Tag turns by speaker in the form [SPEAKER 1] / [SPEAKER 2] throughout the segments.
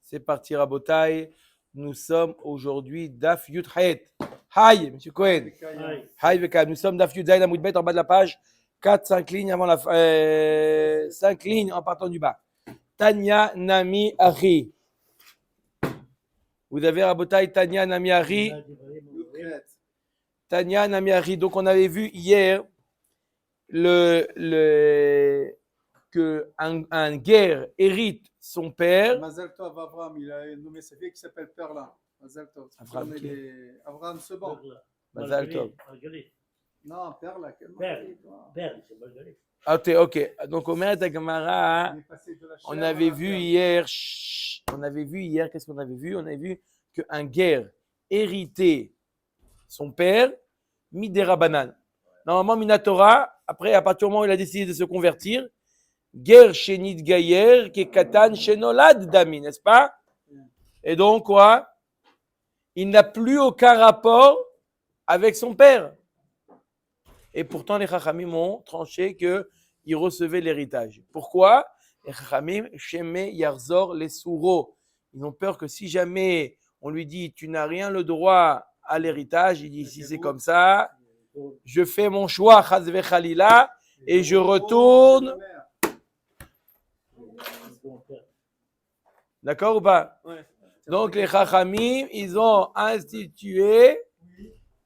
[SPEAKER 1] C'est parti, Rabotai. Nous sommes aujourd'hui Daf Yud Hayet. Haï, M. Cohen. Haï, Veka. Nous sommes Daf Yud Zayin Amoudbet en bas de la page. 4-5 lignes avant la 5 lignes en partant du bas. Tanya Nami Ari. Vous avez Rabotai Tanya Nami Ari. Tanya Nami Ari. Donc on avait vu hier que un guerre hérite son père.
[SPEAKER 2] Mazal Tov Avram, il a nommé sa fille qui s'appelle Perla. Mazal Tov. Avram Seban.
[SPEAKER 1] Mazal Tov.
[SPEAKER 2] Non, Perla.
[SPEAKER 3] Perle, c'est Marguerite.
[SPEAKER 1] Ok. Donc au Meret Gemara, on avait vu hier, qu'est-ce qu'on avait vu? On avait vu qu'un guerre héritait son père, Midera Banan. Normalement, Minatora, après, à partir du moment où il a décidé de se convertir, guerre chez Nidgayer, qui est Katan chez Nolad Dami, n'est-ce pas? Et donc, quoi? Il n'a plus aucun rapport avec son père. Et pourtant, les Chachamim ont tranché qu'il recevait l'héritage. Pourquoi? Les Chachamim, Sheme Yarzor les Souro. Ils ont peur que si jamais on lui dit tu n'as rien le droit à l'héritage, il dit si c'est comme ça, je fais mon choix, Chazve Khalila, et je retourne. D'accord ou pas?
[SPEAKER 2] Ouais.
[SPEAKER 1] Donc les Chachamim, ils ont institué.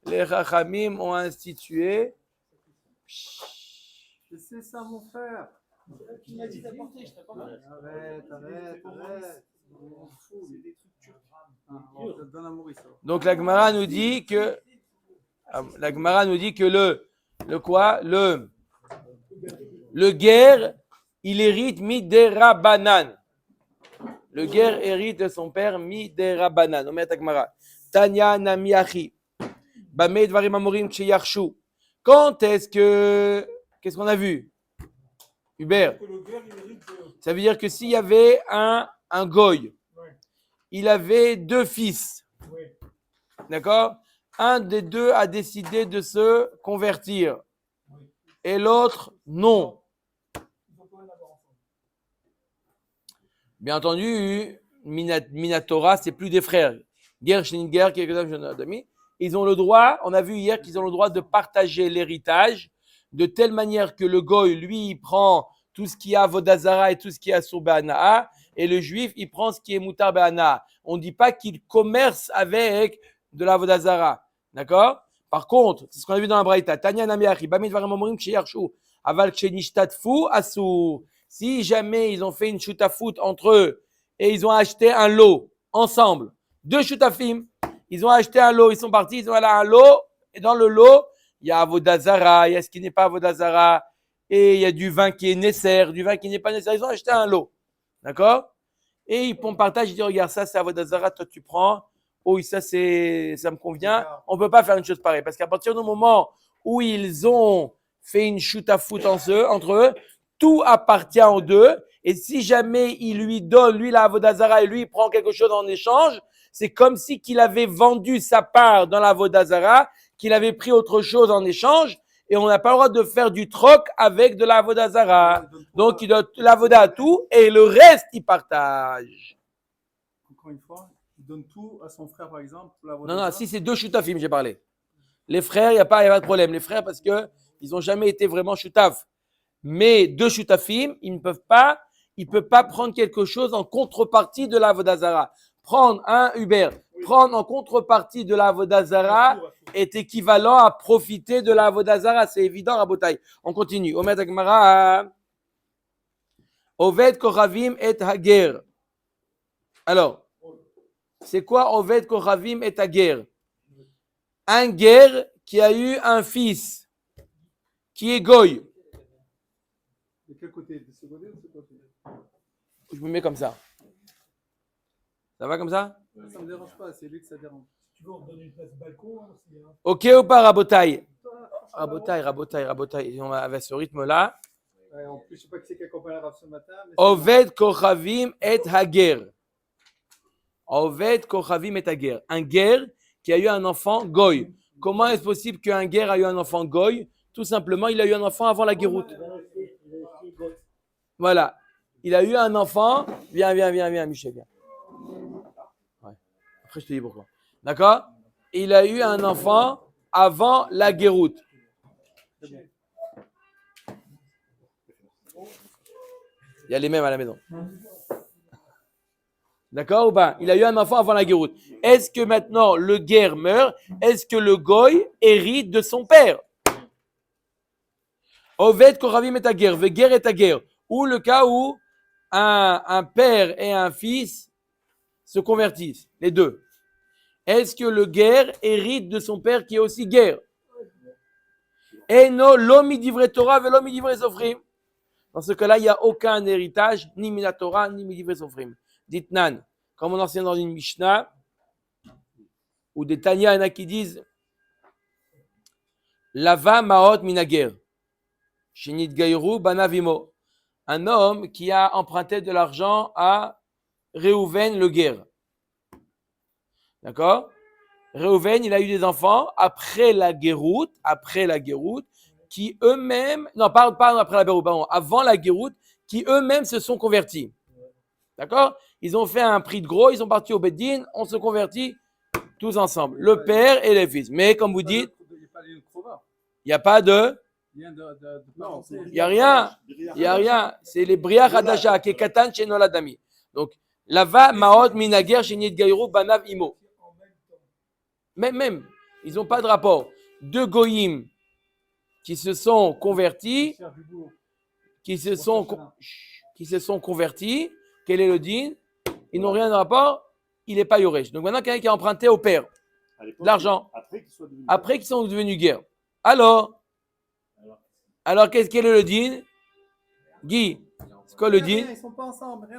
[SPEAKER 1] Les Chachamim ont institué.
[SPEAKER 2] C'est ça, mon frère.
[SPEAKER 1] Tu m'as dit d'apporter, je t'ai pas mal.
[SPEAKER 2] Arrête. On fout. C'est des trucs turcs. On te donne à Maurice.
[SPEAKER 1] Donc la Gemara nous dit que le guerre, il hérite Midera Banan. Le guerre hérite de son père Midera Banan. On met la Gemara. Tanya Nami Achi. Bamei Dvarim Amorim Cheyarshu. Qu'est-ce qu'on a vu? Hubert. Ça veut dire que s'il y avait un goy, il avait deux fils. D'accord? Un des deux a décidé de se convertir et l'autre non. Bien entendu, Minatora, c'est plus des frères. Guerre, ils ont le droit, on a vu hier qu'ils ont le droit de partager l'héritage de telle manière que le goy, lui, il prend tout ce qui est Vodazara et tout ce qui est Asur Be'ana, et le juif, il prend ce qui est Mutar Be'ana. On ne dit pas qu'il commerce avec de la Vodazara. D'accord? Par contre, c'est ce qu'on a vu dans la Braïta. Tanya Namiachi, Bamid Varim Amorim Ksheyarshu, Aval Kshenishtatfu Asur. Si jamais ils ont fait une shutafut entre eux et ils ont acheté un lot ensemble, deux shutafim, ils ont acheté un lot, ils sont partis, ils ont allé un lot, et dans le lot, il y a Avodazara, il y a ce qui n'est pas Avodazara, et il y a du vin qui est nécessaire, du vin qui n'est pas nécessaire. Ils ont acheté un lot. D'accord? Et ils partagent, ils disent, regarde, ça c'est Avodazara, toi tu prends. Oui, ça me convient. On ne peut pas faire une chose pareille. Parce qu'à partir du moment où ils ont fait une shoot-à-foot entre eux, tout appartient aux deux. Et si jamais il lui donne, lui, la Avodazara, et lui, il prend quelque chose en échange, c'est comme si qu'il avait vendu sa part dans la Avodazara, qu'il avait pris autre chose en échange. Et on n'a pas le droit de faire du troc avec de la Avodazara. Donc, il donne l'Avoda à tout et le reste, il partage.
[SPEAKER 2] Encore une fois, il donne tout à son frère, par exemple.
[SPEAKER 1] Non, si c'est deux shutafim, j'ai parlé. Les frères, il n'y a pas de problème. Les frères, parce qu'ils n'ont jamais été vraiment shutaf. Mais deux shutafim, ils ne peuvent pas prendre quelque chose en contrepartie de la Avodazara. Prendre un Uber, prendre en contrepartie de la Avodazara est équivalent à profiter de la Avodazara. C'est évident, Rabotai. On continue. Omed Agmara. Oved Koravim et Hager. Alors, c'est quoi Oved Koravim et Hager? Un guerre qui a eu un fils qui est goy.
[SPEAKER 2] De quel côté? De ce côté ou de ce côté?
[SPEAKER 1] Je me mets comme ça. Ça va comme ça?
[SPEAKER 2] Ça ne me dérange pas, c'est lui que ça dérange.
[SPEAKER 3] Tu veux, on donne une place balcon aussi, hein.
[SPEAKER 1] Ok ou pas, Rabotai? Rabotai. On va avec ce rythme-là.
[SPEAKER 2] Ouais, en plus, je ne sais pas qui c'est qui accompagne la rave ce matin.
[SPEAKER 1] Oved Kochavim et Hager. Oved Kochavim et Hager. Un guerre qui a eu un enfant goy. Comment est-ce possible qu'un guerre a eu un enfant goy? Tout simplement, il a eu un enfant avant la guéroute. Voilà. il a eu un enfant. Viens, Michel, viens. Ouais. Après, je te dis pourquoi. D'accord? Il a eu un enfant avant la guéroute. Il y a les mêmes à la maison. D'accord ou pas? Il a eu un enfant avant la guéroute. Est-ce que maintenant le guerre meurt? Est-ce que le goy hérite de son père? Oved koravim et guerre, veguer et guerre. Ou le cas où un père et un fils se convertissent, les deux. Est-ce que le guerre hérite de son père qui est aussi guerre? Et non, l'homme divrei Torah, l'homme divrei Sofrim. Dans ce cas-là, il n'y a aucun héritage, ni mina Torah, ni divrei Sofrim. Dites Nan, comme on enseigne dans une Mishnah, ou des Tanya, il y en a qui disent Lava maot minager, shinit gairu banavimo. Un homme qui a emprunté de l'argent à Réhouven le guerre. D'accord? Réhouven, il a eu des enfants après la guéroute, qui eux-mêmes, non, pardon, après la guéroute, pardon, avant la guéroute, qui eux-mêmes se sont convertis. D'accord? Ils ont fait un prix de gros, ils sont partis au Beddin, on se convertit tous ensemble, le père et les fils. Mais comme vous dites, il n'y a pas de... Il n'y a rien. C'est les briach hadasha, qui est katan chez noladami. Donc, lava maot minager chez nid gaïrou banav imo. Même, ils n'ont pas de rapport. Deux goyim qui se sont convertis, qui se sont convertis, quel est le din? Ils n'ont rien de rapport, il n'est pas yoresh. Donc maintenant, quelqu'un qui a emprunté au père l'argent, après qu'ils sont devenus guerre. Alors, quel est le din? Guy, c'est quoi le din?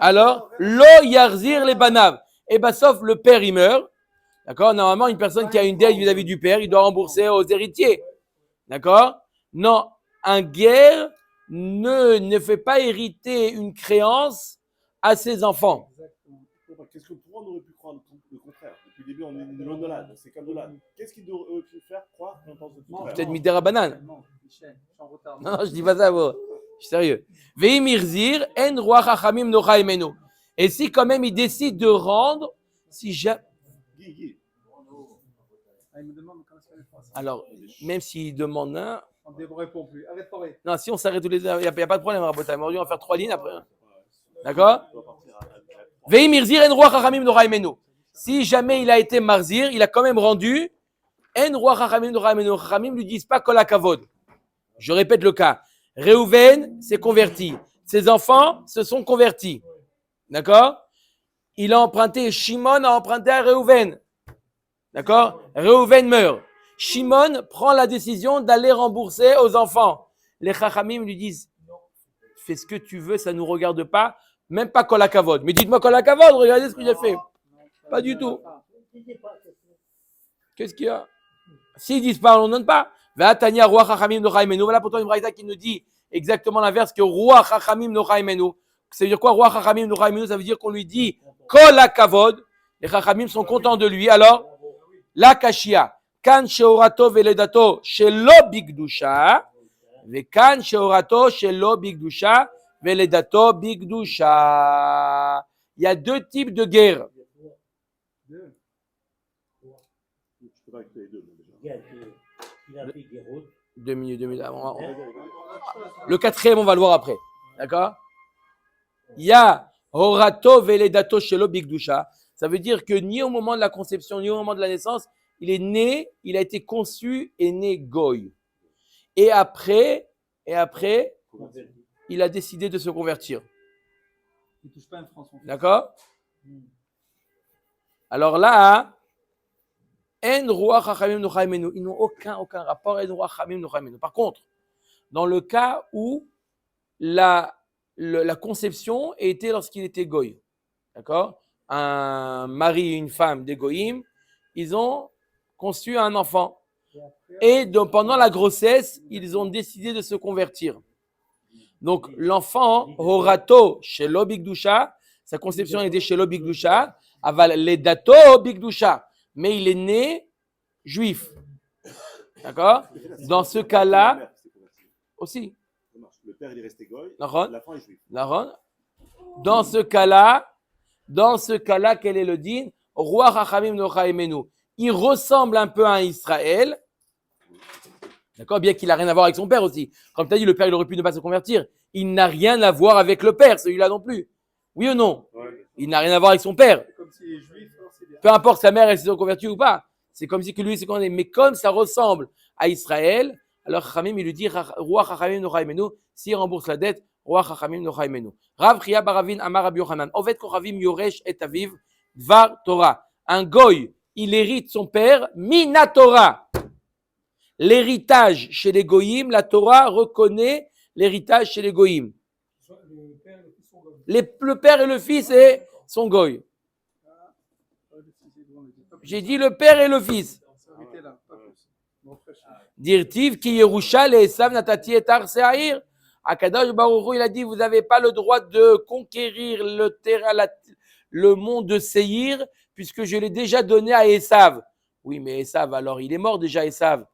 [SPEAKER 1] Alors, lo yarzir les banav. Et bien, sauf le père, il meurt. D'accord? Normalement, une personne qui a une dette vis-à-vis du père, il doit rembourser aux héritiers. D'accord? Non, un guerre ne fait pas hériter une créance à ses enfants.
[SPEAKER 4] Qu'est-ce que pourquoi on aurait pu croire le contraire? Depuis le début, on est une l'onolade, c'est comme l'onolade. Qu'est-ce qu'il aurait pu faire croire qu'on pense le contraire?
[SPEAKER 1] Peut-être Midera Banane. Non, je dis pas ça, vous. Je suis sérieux. Veimirzir en roi chachamim nocha emenu. Et si quand même il décide de rendre, si jamais. Alors, même s'il demande un.
[SPEAKER 2] On ne répond plus. Arrête de parler.
[SPEAKER 1] Non, si on s'arrête tous les deux, il n'y a pas de problème, Rabotai. Aujourd'hui, on va faire 3 lignes après. D'accord? Veimirzir en roi chachamim nocha emenu. Si jamais il a été marzir, il a quand même rendu. En roi chachamim nocha emenu. Chachamim ne lui disent pas kol hakavod. Je répète le cas. Réhouven s'est converti. Ses enfants se sont convertis. D'accord? Il a emprunté, Shimon a emprunté à Réhouven. D'accord? Réhouven meurt. Shimon prend la décision d'aller rembourser aux enfants. Les chachamim lui disent, fais ce que tu veux, ça ne nous regarde pas, même pas kol hakavod. Mais dites-moi kol hakavod, regardez ce que j'ai fait. Pas du tout. Qu'est-ce qu'il y a? S'ils disent pas, on ne donne pas. Tania roi chachamim nocha emenu. Voilà pourtant une braïta qui nous dit exactement l'inverse que roi chachamim nocha emenu. Ça veut dire quoi, roi chachamim nocha emenu? Ça veut dire qu'on lui dit kol hakavod. Les chachamim sont contents de lui. Alors, la kashia. Kan sheorato veledato shelo bigdusha. Ve kan sheorato shelo bigdusha veledato bigdusha. Il y a deux types de guerre. Deux minutes. Le quatrième, on va le voir après. D'accord? Il y a Horato Veledato Shelo Bigdusha. Ça veut dire que ni au moment de la conception, ni au moment de la naissance, il est né, il a été conçu et né Goy. Et après, il a décidé de se convertir.
[SPEAKER 2] Il ne touche pas une France.
[SPEAKER 1] D'accord? Alors là, ils n'ont aucun rapport. Par contre, dans le cas où la conception était lorsqu'il était goy, d'accord? Un mari et une femme des goyim, ils ont conçu un enfant. Et donc, pendant la grossesse, ils ont décidé de se convertir. Donc, l'enfant, Horato, chez l'Obigdusha, sa conception était chez l'Obigdusha, aval ledato Bigdusha. Mais il est né juif. D'accord? Dans ce cas-là, aussi.
[SPEAKER 4] Le père, il est resté goy,
[SPEAKER 1] Naron.
[SPEAKER 4] l'enfant est juif.
[SPEAKER 1] Naron. Dans ce cas-là, quel est le din? Roi Chachamim Nocha Emenu. Il ressemble un peu à Israël. D'accord? Bien qu'il n'a rien à voir avec son père aussi. Comme tu as dit, le père, il aurait pu ne pas se convertir. Il n'a rien à voir avec le père, celui-là non plus. Oui ou non? Il n'a rien à voir avec son père.
[SPEAKER 2] C'est comme s'il est juif, alors c'est bien.
[SPEAKER 1] Peu importe sa mère, elle s'est convertie ou pas. C'est comme si que lui s'est converti. Mais comme ça ressemble à Israël, alors Chachamim, il lui dit, Roi Chachamim Nocha Emenu, s'il rembourse la dette, Roi Chachamim Nocha Emenu. Rav Chia Baravin Amar Rabbi Yochanan. Ovet Kochavim Yoresh et Aviv Dvar Torah. Un goy, il hérite son père, Mina Torah. L'héritage chez les goyim, la Torah reconnaît l'héritage chez les goyim.
[SPEAKER 3] Le père et le fils sont goy.
[SPEAKER 1] Le père et le fils et son goy. J'ai dit le père et le fils.
[SPEAKER 2] Arrêtez là, pas plus. Bon, frère,
[SPEAKER 1] Dirtiv ki Yerusha le Esav natati et Ar Se'air. Akadosh Baruch Hu, il a dit, vous n'avez pas le droit de conquérir le terrain, le monde de Seir, puisque je l'ai déjà donné à Esav. Oui, mais Esav, alors il est mort déjà, Esav.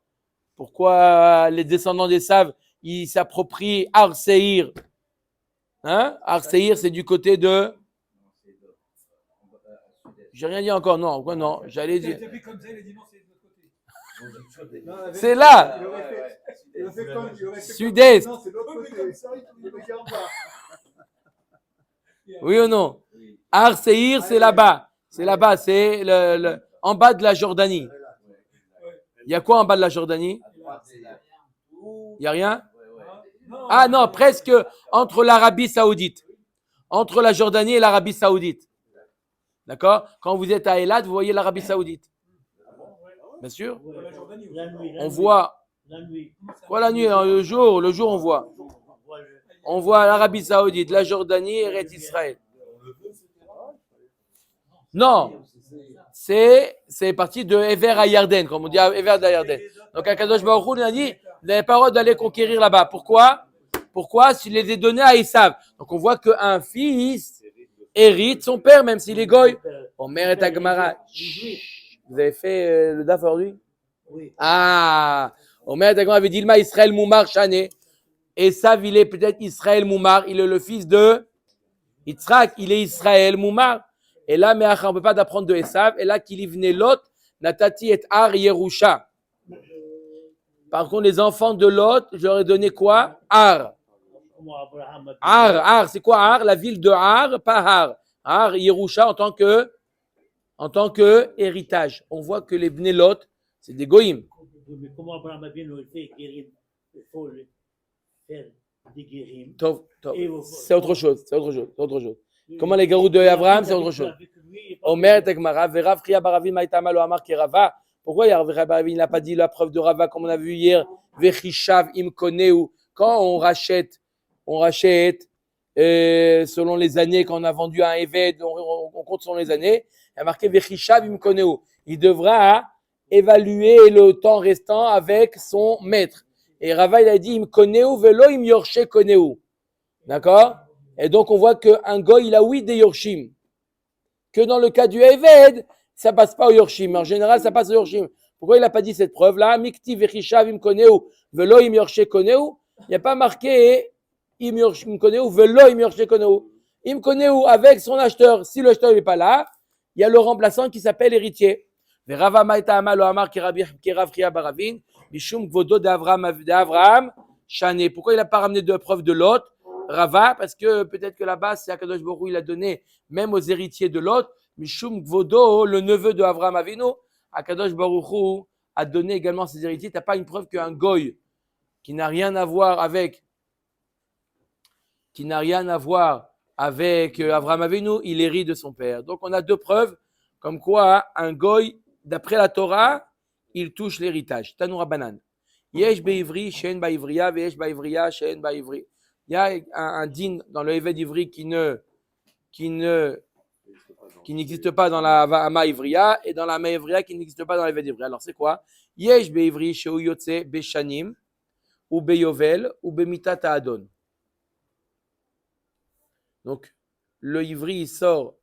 [SPEAKER 1] Pourquoi les descendants d'Esav, ils s'approprient Ar Seir? Hein? Ar Seir, c'est du côté de... J'ai rien dit encore, non, quoi, non, j'allais dire.
[SPEAKER 3] T'as vu comme ça, il a dit non, c'est de l'autre côté.
[SPEAKER 2] non, avec-
[SPEAKER 1] C'est là.
[SPEAKER 2] il aurait fait comme- il aurait fait comme-
[SPEAKER 1] Sud-est.
[SPEAKER 2] Non, c'est l'autre côté.
[SPEAKER 3] Comme ça, il
[SPEAKER 2] Le regarde pas.
[SPEAKER 1] Oui ou non? Ar Seir, c'est là-bas. C'est là-bas, c'est en bas de la Jordanie. Il y a quoi en bas de la Jordanie? Il n'y a rien? Ah non, presque entre l'Arabie Saoudite. Entre la Jordanie et l'Arabie Saoudite. D'accord? Quand vous êtes à Eilat, vous voyez l'Arabie Saoudite. Bien sûr.
[SPEAKER 3] La Jordanie.
[SPEAKER 5] La nuit.
[SPEAKER 1] On voit.
[SPEAKER 5] La nuit.
[SPEAKER 1] Quoi la nuit? Le jour on voit. On voit l'Arabie Saoudite, la Jordanie et Eretz Israël. Non, c'est parti de Ever à Yarden, comme on dit Ever à Yarden. Donc Akadosh Baruch Hu, il a dit, vous n'avez pas le droit d'aller conquérir là-bas. Pourquoi? S'il les a donnés à Esav. Donc on voit qu'un fils hérite son père, même s'il est goy. Omer et Agmara. Vous avez fait le daf aujourd'hui?
[SPEAKER 5] Oui.
[SPEAKER 1] Ah, Omer et Agmara avait dit, Ilma Israël Moumar Shane. Esav, il est peut-être Israël Moumar, il est le fils de Yitzhak, il est Israël Moumar. Et là, mais on ne peut pas d'apprendre de Esav. Et là, qu'il y venait Lot, Natati et Ar Yerusha. Par contre, les enfants de Lot, je leur ai donné quoi? Ar. Ar, c'est quoi Ar? La ville de Ar, pas Ar. Ar, Yerusha en tant que héritage. On voit que les Bnei Lot, c'est des goïms.
[SPEAKER 5] Mais comment Abraham a bien fait guérir? Il faut faire des guérim.
[SPEAKER 1] C'est autre chose. Comment les garous de Abraham, c'est autre chose. Omer Tegmara, Verav Chia Baravin Maïtama lo Amar Kerava. Pourquoi Baravin n'a pas dit la preuve de Rava comme on a vu hier? Vechishav im koneu. Quand on rachète selon les années, quand on a vendu un Eved, on compte selon les années. Il y a marqué Vechishav im koneu. Il devra évaluer le temps restant avec son maître. Et Rava il a dit im koneu velo im yorshe koneu. D'accord? Et donc, on voit qu'un goy, il a oui des yorshim. Que dans le cas du Eved, ça passe pas au yorshim. En général, ça passe au yorshim. Pourquoi il n'a pas dit cette preuve-là? Mikti vechishav im koneu, velo im yorshe koneu. Il n'y a pas marqué im yorshim koneu, velo im yorshe koneu. Im koneu avec son acheteur. Si le acheteur n'est pas là, il y a le remplaçant qui s'appelle héritier. Verava maïta amalo amar kerav chia baravin, mishum gvodo d'Avraham, shane. Pourquoi il n'a pas ramené de preuve de Lot? Rava, parce que peut-être que là-bas, c'est Akadosh Baruch Hu, il a donné même aux héritiers de Lot, Mishum Gvodo, le neveu de Avraham Avinu, Akadosh Baruch Hu a donné également ses héritiers. Tu n'as pas une preuve qu'un goy qui n'a rien à voir avec Avraham Avinu, il hérite de son père. Donc on a deux preuves, comme quoi un goy, d'après la Torah, il touche l'héritage. Tanoura Banan. Yesh be'ivri, shen ba'ivriya, ve'yesh ba'ivriya, shen ba'ivri. Il y a un din dans le Eved Ivri qui n'existe pas dans la Ama Ivriya et dans la Ama Ivriya qui n'existe pas dans l'Eved Ivri. Alors c'est quoi? Yesh be'ivri sheu yotze beshanim ou beyovel ou bemitat ha'adon. Donc le Ivri il sort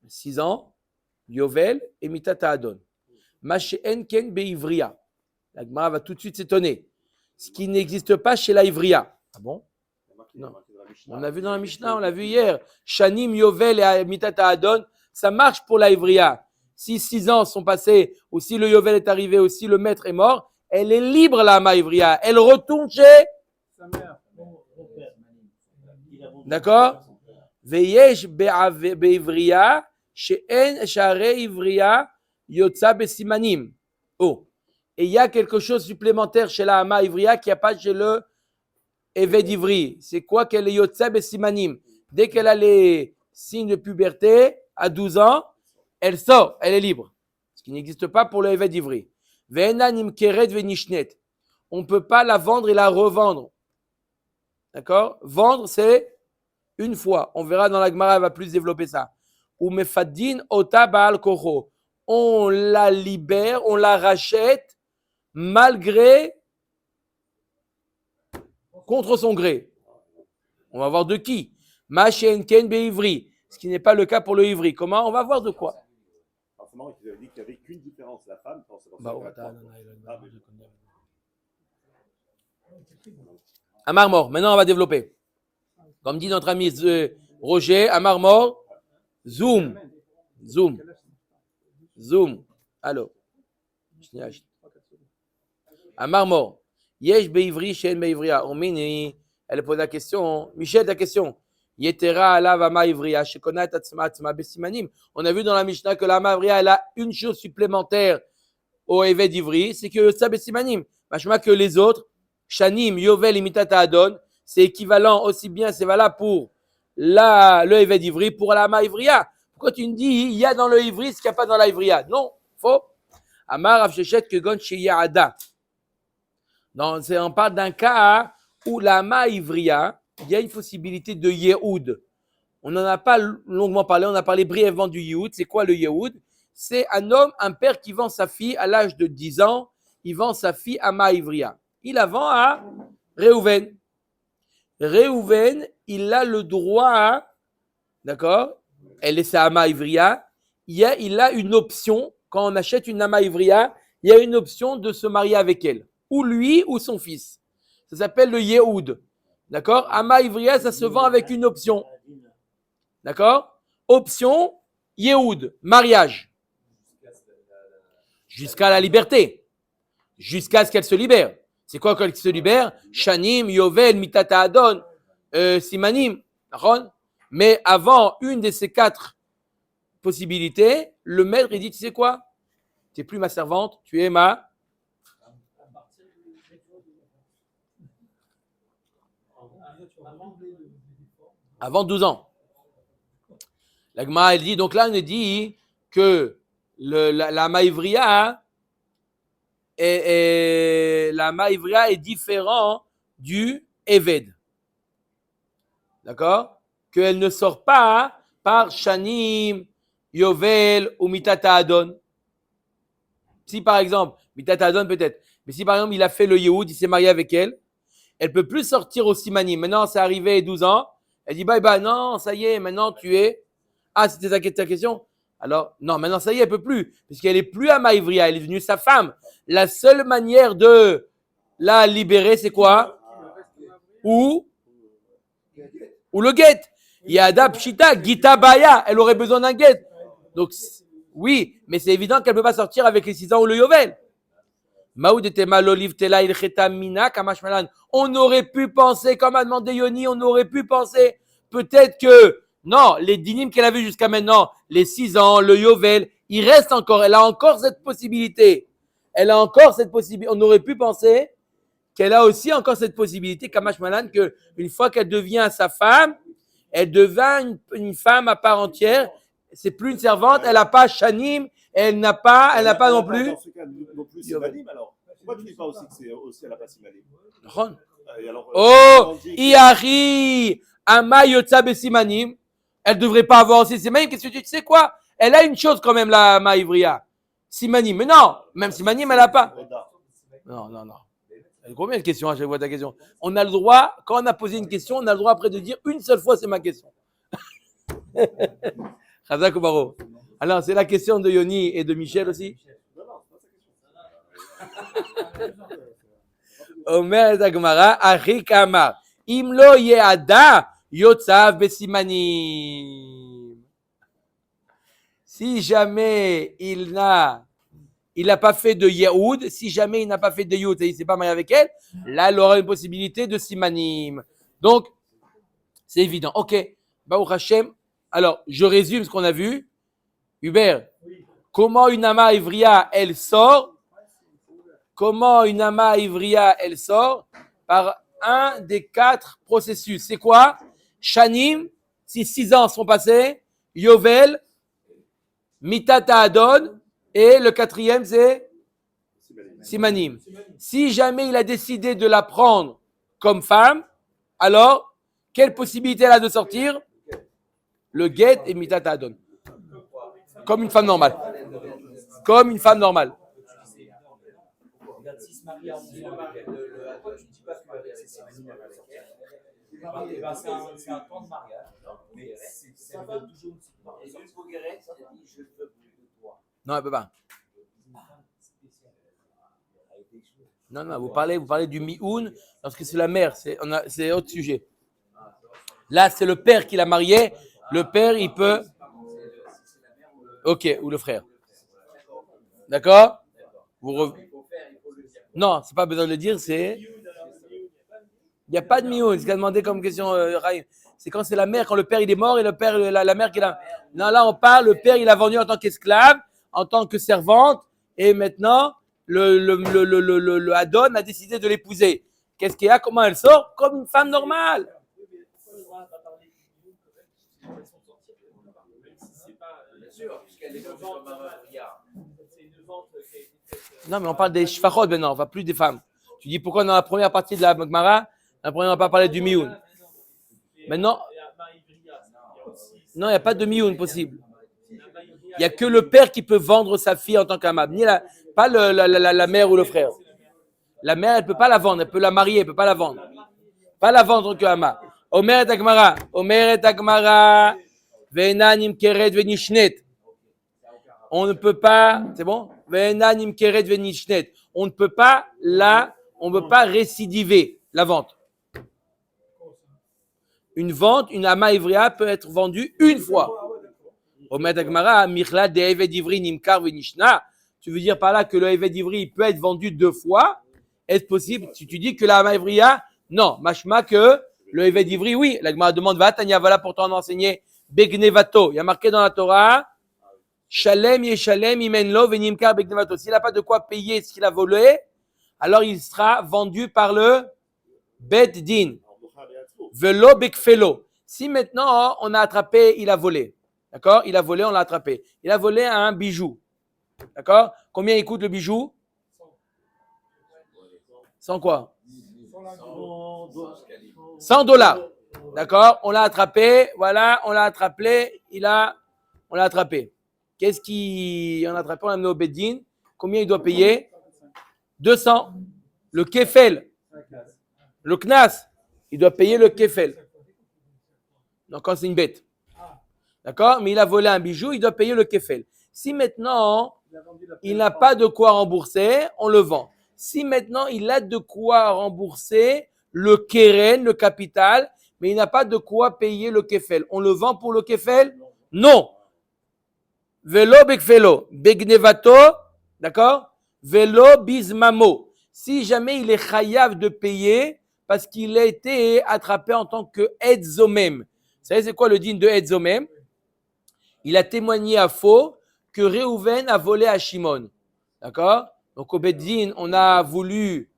[SPEAKER 1] 6 ans, yovel et mitat ha'adon. Ma she'en ken be'ivriya. La Gemara va tout de suite s'étonner. Ce qui n'existe pas chez la Ivriya. Ah bon? Non.
[SPEAKER 4] Mishnah.
[SPEAKER 1] On a vu dans la Mishnah, on l'a vu hier. Shanim, Yovel et Mitata Adon, ça marche pour la Ivria. Si 6 ans sont passés, ou si le Yovel est arrivé, ou si le maître est mort, elle est libre, la Ama Ivria. Elle retourne chez.
[SPEAKER 2] Sa mère.
[SPEAKER 1] D'accord? Veyesh be'ivria, she'en share ivria, yotza besimanim. Oh. Et il y a quelque chose supplémentaire chez la Ama Ivria qui n'y a pas chez le Eved Ivri. C'est quoi qu'elle est yotza besimanim? Dès qu'elle a les signes de puberté, à 12 ans, elle sort, elle est libre. Ce qui n'existe pas pour le Eved Ivri. Ve'ena nimkeret ve'nishnet. On ne peut pas la vendre et la revendre. D'accord? Vendre, c'est une fois. On verra dans la Gemara, elle va plus développer ça. Ou mefaddin ota ba'al kocho. On la libère, on la rachète malgré, contre son gré. On va voir de qui? Ma'shen ken be'ivri. Ce qui n'est pas le cas pour le ivri. Comment? On va voir de quoi.
[SPEAKER 4] Alors, c'est marrant qu'ils avaient dit qu'il n'y avait qu'une différence, la femme.
[SPEAKER 1] Amar mort. Maintenant, on va développer. Comme dit notre ami Roger, Amar mort. Zoom. Zoom. Zoom. Allô. Amar mort. Yesh beivri, shen beivria. Omini. Elle pose la question. Michel, ta question. Yetera alav ama ivria. Shekona et atzma atzma besimanim. On a vu dans la Mishnah que la ama ivria, elle a une chose supplémentaire au Eved Ivri, c'est que ça besimanim. Machma que les autres. Shanim, Yovel, Imitata Adon, c'est équivalent aussi bien, c'est valable pour le Eved Ivri, pour la Ama Ivria. Pourquoi tu me dis, il y a dans le Ivri ce qu'il n'y a pas dans la Ivria? Non, faux. Amar Avshechet Kegon Sheyada. On parle d'un cas où la Ama Ivria, il y a une possibilité de Yehoud. On n'en a pas longuement parlé, on a parlé brièvement du Yehoud. C'est quoi le Yehoud? C'est un homme, un père qui vend sa fille à l'âge de 10 ans, il vend sa fille à Ama Ivria. Il la vend à Réhouven. Réhouven, il a le droit, d'accord? Elle est sa Ama Ivria. Il a une option, quand on achète une Ama Ivria, il y a une option de se marier avec elle. Ou lui, ou son fils. Ça s'appelle le Yehoud. D'accord? Ama Ivria, ça se vend avec une option. D'accord? Option, Yehoud, mariage. Jusqu'à la liberté. Jusqu'à ce qu'elle se libère. C'est quoi quand il se libère? Shanim, Yovel, Mitata Adon, Simanim. Mais avant une de ces 4 possibilités, le maître il dit, tu sais quoi? Tu n'es plus ma servante, tu es ma... Avant 12 ans. La Gemara, elle dit, donc là, on dit que la Maïvria... Et la Maïvria est différent du Eved. D'accord? Qu'elle ne sort pas par Shanim, Yovel ou Mitata Adon. Si par exemple, Mitata Adon peut-être, mais si par exemple il a fait le Yehoud, il s'est marié avec elle, elle peut plus sortir au Simanim. Maintenant, c'est arrivé 12 ans. Elle dit, non, ça y est, maintenant tu es... Ah, c'était ta question? Alors, non, maintenant ça y est, elle peut plus, puisqu'elle est plus à Maïvria, elle est devenue sa femme. La seule manière de la libérer, c'est quoi? Ou le guet. Yada Pshita, Gita Baya, elle aurait besoin d'un guet. Donc, oui, mais c'est évident qu'elle ne peut pas sortir avec les 6 ans ou le Yovel. On aurait pu penser, comme a demandé Yoni, on aurait pu penser peut-être que, non, les dynimes qu'elle a vus jusqu'à maintenant, les 6 ans, le Yovel, il reste encore, elle a encore cette possibilité. On aurait pu penser qu'elle a aussi encore cette possibilité, Kamash Malan, qu'une fois qu'elle devient sa femme, elle devient une femme à part entière. C'est plus une servante, elle n'a pas Shanim, elle n'a pas non plus.
[SPEAKER 4] Dans ce cas, non plus Simanim, alors. Pourquoi tu ne dis pas aussi que c'est aussi elle n'a pas Simanim?
[SPEAKER 1] Oh, Iari, Ama Yotza Besimanim. Elle ne devrait pas avoir aussi Simanim. Qu'est-ce que tu sais quoi? Elle a une chose quand même, la Maïvria. Simanim. Mais non, même Simanim, elle n'a pas. Non. Combien de questions à chaque fois ta question? On a le droit, quand on a posé une question, on a le droit après de dire une seule fois c'est ma question. Chazak ou Baro. Alors, c'est la question de Yoni et de Michel aussi. Omer et Agmara, Arik Amar. Imlo Yeada, Yotzav besimanim. Si jamais il n'a pas fait de Yehoud, si jamais il n'a pas fait de Yehoud et il ne s'est pas marié avec elle, là, il aura une possibilité de simanim. Donc, c'est évident. Ok, Baruch Hashem. Alors, je résume ce qu'on a vu. Hubert, comment une ama ivria, elle sort? Comment une ama ivria, elle sort? Par un des 4 processus. C'est quoi? Shanim, si 6 ans sont passés. Yovel, Mitata Adon. Et le 4e, c'est Simanim. Si jamais il a décidé de la prendre comme femme, alors, quelle possibilité elle a de sortir? Le guet et Mitata Adon. Comme une femme normale. Comme une femme normale.
[SPEAKER 6] Si se marie à 11 ans avec elle, tu ne dis pas qu'avec ses simanim, elle va sortir. C'est un temps de mariage, mais c'est toujours une petite mariage. Et jusqu'au Guéret, ça dit je veux plus de toi.
[SPEAKER 1] Non, elle ne peut pas. Non, vous parlez du mi-oun, parce que c'est la mère, c'est autre sujet. Là, c'est le père qui l'a marié. Le père, il peut. Ok, ou le frère. D'accord? Non, c'est pas besoin de le dire, c'est. Il n'y a pas de mi-oun, c'est ce qu'a demandé comme question Raïm. C'est quand c'est la mère, quand le père il est mort et le père, la mère qui l'a. Non, là on parle, le père il a vendu en tant qu'esclave, en tant que servante, et maintenant le Adon a décidé de l'épouser. Qu'est-ce qu'il y a? Comment elle sort? Comme une femme normale. Non, mais on parle des shfachot maintenant, on ne va plus des femmes. Tu dis pourquoi dans la première partie de la Gemara, on n'a pas parlé du mioun. Maintenant, non, il n'y a pas de mioun possible. Il n'y a que le père qui peut vendre sa fille en tant qu'amab, pas la mère ou le frère. La mère, elle ne peut pas la vendre, elle peut la marier, elle ne peut pas la vendre. Pas la vendre en tant qu'amab. Omer et Agmara, Ve'enanim keret ve'nishnet. On ne peut pas, c'est bon? Ve'enanim keret ve'nishnet. On ne peut pas récidiver la vente. Une vente, une ama ivria peut être vendue une fois. Omer Agmara, Michla de Eved Ivri nimkar ve'nishna. Tu veux dire par là que le Eved Ivri peut être vendu 2 fois? Est-ce possible? Si tu dis que la ama ivria, non. Mashma que le Eved Ivri, oui. La Gemara demande, va Tanya, voilà pour t'en enseigner. Begnevato. Il y a marqué dans la Torah, Shalem yeshalem imenlo venimkar begnevato. S'il n'a pas de quoi payer ce qu'il a volé, alors il sera vendu par le Bet Din. Velo bekfelo. Si maintenant on a attrapé, il a volé. D'accord? Il a volé, on l'a attrapé. Il a volé un bijou. D'accord? Combien il coûte le bijou? 100 quoi? $100. D'accord? On l'a attrapé. Voilà, on l'a attrapé. On l'a attrapé. Qu'est-ce qu'on a attrapé? On l'a amené au Beddin. Combien il doit payer? 200. Le kefel. Le knas. Il doit payer le kefel. Donc, quand c'est une bête. D'accord? Mais il a volé un bijou, il doit payer le kefel. Si maintenant, il n'a pas de quoi rembourser, on le vend. Si maintenant, il a de quoi rembourser le keren, le capital, mais il n'a pas de quoi payer le kefel, on le vend pour le kefel? Non. Velo bekfelo. Begnevato, d'accord? Velo bismamo. Si jamais il est chayav de payer parce qu'il a été attrapé en tant que edzomem. Vous savez c'est quoi le din de edzomem? Il a témoigné à faux que Réhouven a volé à Shimon. D'accord? Donc au Beddin, on a voulu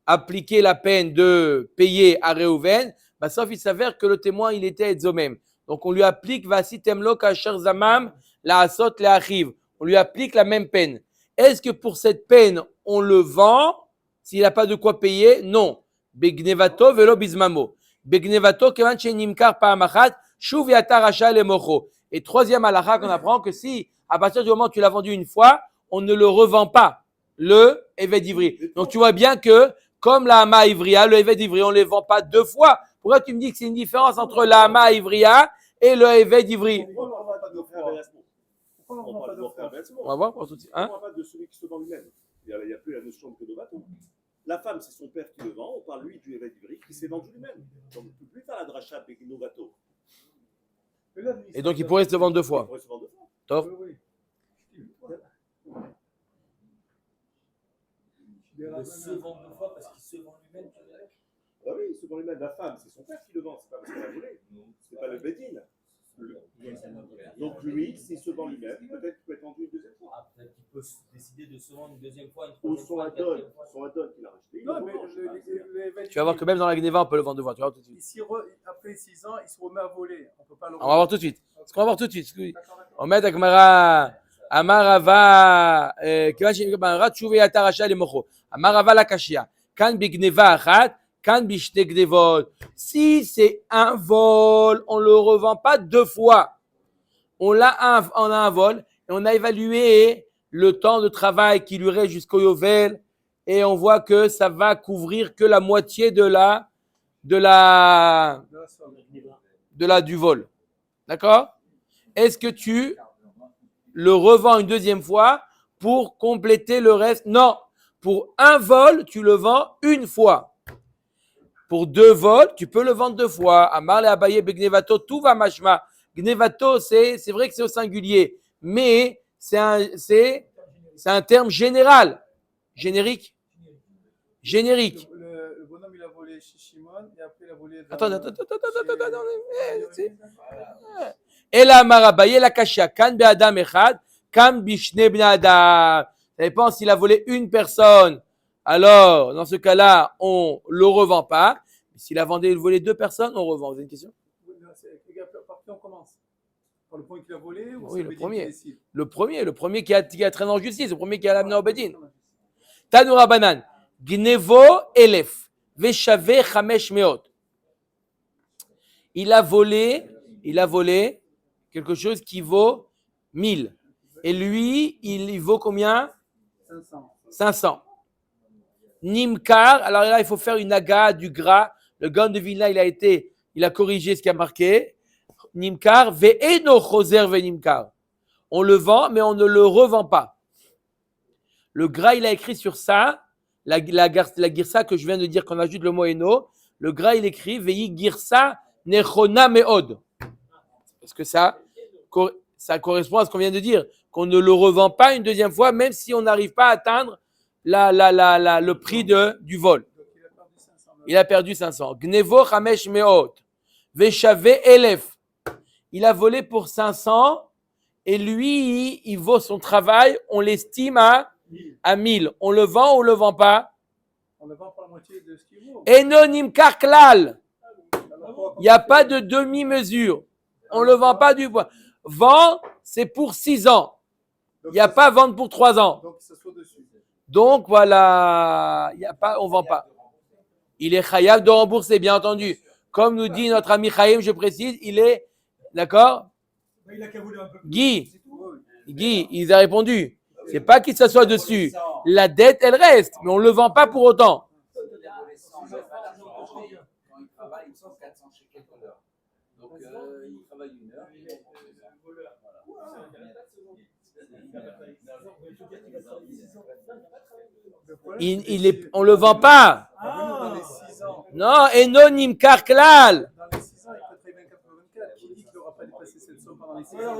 [SPEAKER 1] appliquer la peine de payer à Réhouven, sauf il s'avère que le témoin, il était edzomem. Donc on lui applique Vasi temlo kasher zamam la asot le achiv. On lui applique la même peine. Est-ce que pour cette peine, on le vend s'il n'a pas de quoi payer? Non. Begnevato velo bismamo. Begnevato kevan nimkar pa'amachat shuv yatar rasha le mocho. Et troisième halakha qu'on apprend que si, à partir du moment où tu l'as vendu une fois, on ne le revend pas, le Eved Ivri. Donc tu vois bien que, comme la Hama Ivria, le Eved Ivri, on ne les vend pas 2 fois. Pourquoi tu me dis que c'est une différence entre la Hama Ivria et le Eved Ivri?
[SPEAKER 4] Pourquoi on ne parle pas de l'offre intéressement? Pourquoi on parle de l'offre intéressement?
[SPEAKER 1] On va voir pour tout de suite.
[SPEAKER 4] On ne parle pas de celui qui se vend lui-même. Il n'y a plus la notion de bateau. La femme, c'est son père qui le vend. On parle, lui, du évêque d'Ivry, qui s'est vendu lui-même. Donc, on ne peut plus faire la dracha avec Novato.
[SPEAKER 1] Et donc, il pourrait se vendre deux
[SPEAKER 4] Il
[SPEAKER 1] fois.
[SPEAKER 4] pourrait se vendre deux fois.
[SPEAKER 1] Top.
[SPEAKER 2] Oui, oui.
[SPEAKER 6] Il se vend deux fois parce qu'il se vend lui-même.
[SPEAKER 4] Ah oui, il se vend lui-même. La femme, c'est son père qui le vend. C'est pas parce qu'elle a volé. C'est pas le Bédine. Donc, lui, s'il se vend lui-même, peut-être qu'il peut être vendu une deuxième fois.
[SPEAKER 6] Ah, peut-être qu'il peut décider de se vendre une deuxième fois, une
[SPEAKER 4] Ou
[SPEAKER 6] troisième
[SPEAKER 4] son
[SPEAKER 6] fois, une
[SPEAKER 4] Adon,
[SPEAKER 6] quatrième fois.
[SPEAKER 4] son Adon qu'il a racheté. il
[SPEAKER 2] Non,
[SPEAKER 4] le
[SPEAKER 2] mais
[SPEAKER 4] revend.
[SPEAKER 2] l'évêque
[SPEAKER 1] Tu vas voir que même dans la Gneva, on peut le vendre deux fois. Tu vas voir tout de suite.
[SPEAKER 2] Après 6 ans, il se remet à voler. On peut pas le
[SPEAKER 1] On va voir tout de suite. Ce qu'on va voir tout de suite.
[SPEAKER 2] D'accord, d'accord.
[SPEAKER 1] On met avec Mara. Amarava. Ratchouvé Ataracha les mocho. Amarava la kashia. Kan bigneva achat. Kan bishte gnevot. Si c'est un vol, on le revend pas deux fois. On a un vol et on a évalué le temps de travail qui lui reste jusqu'au Yovel et on voit que ça va couvrir que la moitié du vol. D'accord? Est-ce que tu le revends une deuxième fois pour compléter le reste? Non. Pour un vol, tu le vends une fois. Pour deux vols, tu peux le vendre deux fois. Amar le Abaye begnevato, tout va mashma. Gnevato, c'est vrai que c'est au singulier, mais c'est un terme général. Générique.
[SPEAKER 2] Le bonhomme, il a volé chez Shimon et après, il a volé.
[SPEAKER 1] Attends. Et la marabaye la kashia kan be adam echad kan bishne bne adam. Ça dépend s'il a volé une personne. Alors, dans ce cas-là, on le revend pas. S'il a volé deux personnes, on revend. Vous avez une question?
[SPEAKER 2] Par qui on commence? Par le point qu'il a volé ou
[SPEAKER 1] Oui,
[SPEAKER 2] c'est
[SPEAKER 1] le
[SPEAKER 2] Bédine
[SPEAKER 1] premier.
[SPEAKER 2] qui décide?
[SPEAKER 1] Le premier qui a traîné en justice, le premier qui a amené au Bedin. Tanoura Banan, Gnevo Elef, Veshave Chamesh Meot. Il a volé quelque chose qui vaut 1000. Et lui, il vaut combien? 500. Nimkar, alors là, il faut faire une aga du gras. Le Gaon de Vilna, il a corrigé ce qui a marqué. Nimkar, ve'eno choser ve'nimkar. On le vend, mais on ne le revend pas. Le gras, il a écrit sur ça, la girsa que je viens de dire, qu'on ajoute le mot eno. Le gras, il écrit ve'i girsa nechona meod. Parce que ça correspond à ce qu'on vient de dire, qu'on ne le revend pas une deuxième fois, même si on n'arrive pas à atteindre le prix du vol. Il a perdu 500. Gnevo chamesh meod. Veshave elef. Il a volé pour 500 et lui, il vaut son travail, on l'estime à 1000. On le vend ou on le vend pas?
[SPEAKER 2] On le vend pour la moitié de ce qu'il vaut.
[SPEAKER 1] Enonim karklal. Il n'y a pas de demi-mesure. On ne le vend pas du bois. Vend, c'est pour 6 ans. Il n'y a pas vendre pour 3 ans.
[SPEAKER 2] Donc, il s'assoit dessus.
[SPEAKER 1] Donc, voilà, on ne vend pas. Il est chayav de rembourser, bien entendu. Comme nous dit notre ami Chaim, je précise, il est, d'accord?
[SPEAKER 3] Il a qu'à voler un peu plus.
[SPEAKER 1] Guy, il a répondu. C'est pas qu'il s'assoit dessus. La dette, elle reste, mais on ne le vend pas pour autant.
[SPEAKER 6] Quand il travaille, il prend 400 shekels à l'heure. Donc, il travaille une heure.
[SPEAKER 1] On le vend pas.
[SPEAKER 2] Dans les 6 ans.
[SPEAKER 1] Non, enonim karklal.
[SPEAKER 2] Dans les 6 ans, il peut très bien 84. Qui dit qu'il n'aura pas dépassé cette somme pendant les 6 ans?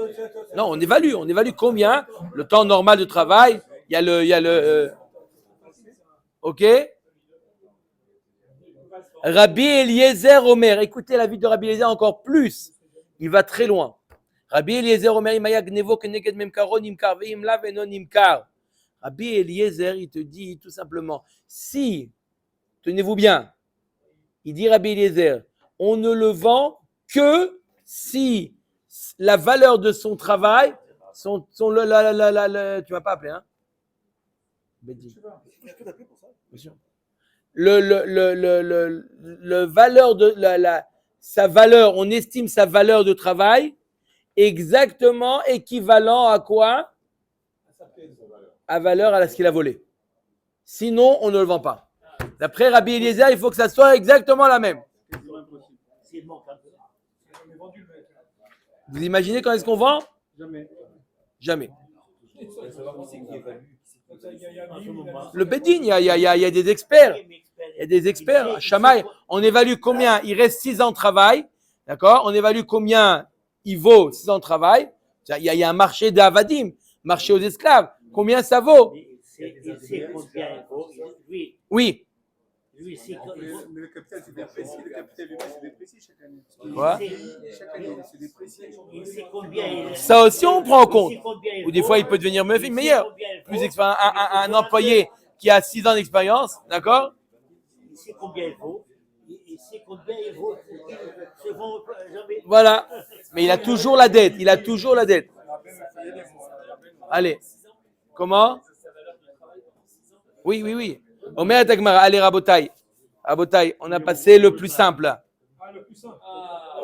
[SPEAKER 1] Non, on évalue combien le temps normal de travail. Il y a le ok. Rabbi Eliezer Omer, écoutez la vie de Rabbi Eliezer encore plus. Il va très loin. Rabbi Eliezer Omer, Imaya Gnevo Keneged Memkaro Nimkar Veim La Veno Nimkar. Rabbi Eliezer, il te dit tout simplement, si, tenez-vous bien, il dit Rabbi Eliezer, on ne le vend que si la valeur de son travail, tu vas pas appeler, hein? Bédi.
[SPEAKER 4] Je peux t'appeler pour ça?
[SPEAKER 1] Bien sûr. Le valeur de sa valeur, on estime sa valeur de travail exactement équivalent à quoi? À valeur à ce qu'il a volé. Sinon, on ne le vend pas. D'après Rabbi Eliezer, il faut que ça soit exactement la même.
[SPEAKER 5] C'est bon, quand même.
[SPEAKER 3] On est vendu le mec.
[SPEAKER 1] Vous imaginez quand est-ce qu'on vend?
[SPEAKER 2] Jamais.
[SPEAKER 1] Jamais. Le Bedin, il y a des experts. Il y a des experts. Shamaï, on évalue combien il reste 6 ans de travail. D'accord? On évalue combien il vaut 6 ans de travail. Il y a un marché d'avadim, marché aux esclaves. Combien ça vaut?
[SPEAKER 5] Il sait combien il vaut. Lui,
[SPEAKER 1] Oui.
[SPEAKER 5] lui, c'est
[SPEAKER 2] Mais le capital, c'est déprécié. Le capital humain, c'est déprécié chaque année.
[SPEAKER 1] Quoi?
[SPEAKER 2] Chaque année, c'est déprécié.
[SPEAKER 5] il sait combien il
[SPEAKER 1] Ça aussi, on prend en compte.
[SPEAKER 5] il sait combien il
[SPEAKER 1] Ou des
[SPEAKER 5] vaut.
[SPEAKER 1] fois, il peut devenir
[SPEAKER 5] Il sait
[SPEAKER 1] meilleur.
[SPEAKER 5] combien il
[SPEAKER 1] Plus
[SPEAKER 5] vaut.
[SPEAKER 1] un employé qui a 6 ans d'expérience, d'accord?
[SPEAKER 5] Il sait combien il vaut. Il sait combien il vaut. Se vont jamais.
[SPEAKER 1] Voilà. Mais il a toujours la dette. Il a toujours la dette. Allez. Comment? Oui. Omer Tagmara. Allez, Rabotai. Rabotai, on a passé le plus simple.
[SPEAKER 3] Ah, le plus simple.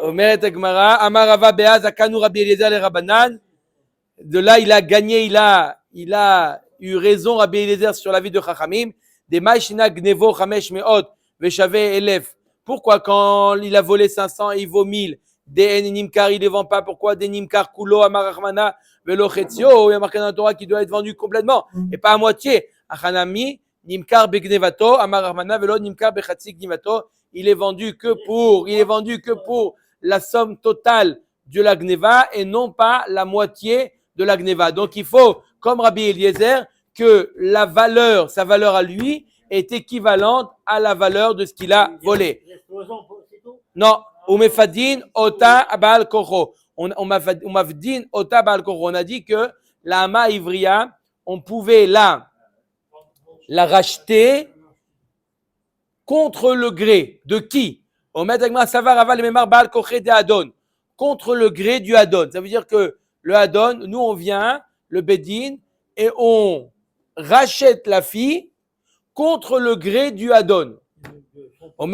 [SPEAKER 1] Omer Tagmara. Amarava Beaz Akanu Rabbi Eliezer le Rabanan. De là, il a gagné, il a eu raison, Rabbi Eliezer, sur la vie de Chachamim. Des Maïshina Gnevo Chamesh Meot Veshave Elef. Pourquoi quand il a volé 500 et il vaut 1000? Des Nimkar, il ne les vend pas. Pourquoi des Nimkar Kulo Amarachmana Velo Chetzio? Il y a marqué dans la Torah qu'il doit être vendu complètement et pas à moitié. Achanami Nimkar Begnevato Amarachmana Velo Nimkar Bechatzik Gnevato. Il est vendu que pour la somme totale de la Gneva et non pas la moitié de la Gneva. Donc il faut, comme Rabbi Eliezer, que sa valeur à lui est équivalente à la valeur de ce qu'il a volé. Non, Umefadin Ota Baal Kocho. Umafdin Ota Baal Kocho. On a dit que la Hama Ivria, on pouvait la racheter contre le gré de qui? Contre le gré du Adon. Ça veut dire que le Adon, nous on vient, le Bedin, et on rachète la fille contre le gré du Adon. Quoi,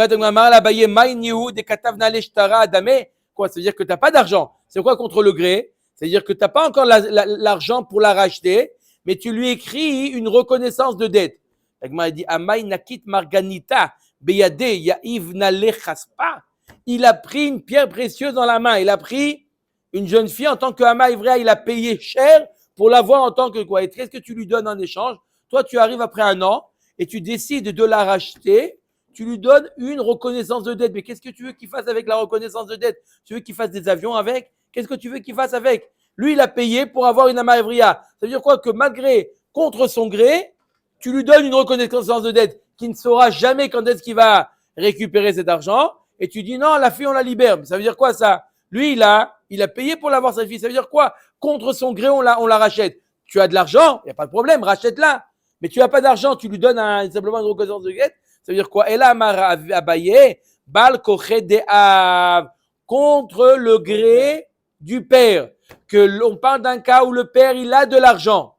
[SPEAKER 1] ça veut dire que tu n'as pas d'argent. C'est quoi contre le gré? C'est-à-dire que tu n'as pas encore l'argent pour la racheter, mais tu lui écris une reconnaissance de dette. Il dit, Amay Nakit Marganita, Beyade Ya'iv Nalechaspa. Il a pris une pierre précieuse dans la main. Il a pris une jeune fille en tant que Hama Ivrea. Il a payé cher pour l'avoir en tant que quoi? Et qu'est-ce que tu lui donnes en échange? Toi, tu arrives après un an et tu décides de la racheter. Tu lui donnes une reconnaissance de dette. Mais qu'est-ce que tu veux qu'il fasse avec la reconnaissance de dette? Tu veux qu'il fasse des avions avec? Qu'est-ce que tu veux qu'il fasse avec? Lui, il a payé pour avoir une Hama Ivrea. Ça veut dire quoi? Que malgré, contre son gré, tu lui donnes une reconnaissance de dette qui ne saura jamais quand est-ce qu'il va récupérer cet argent. Et tu dis non, la fille, on la libère. Ça veut dire quoi ça? Lui, il a payé pour l'avoir, sa fille. Ça veut dire quoi? Contre son gré, on la rachète. Tu as de l'argent, il n'y a pas de problème, rachète-la. Mais tu n'as pas d'argent, tu lui donnes simplement une reconnaissance de dette. Ça veut dire quoi? Et là, Abaye, Bal Koché de Av, contre le gré du père. On parle d'un cas où le père, il a de l'argent.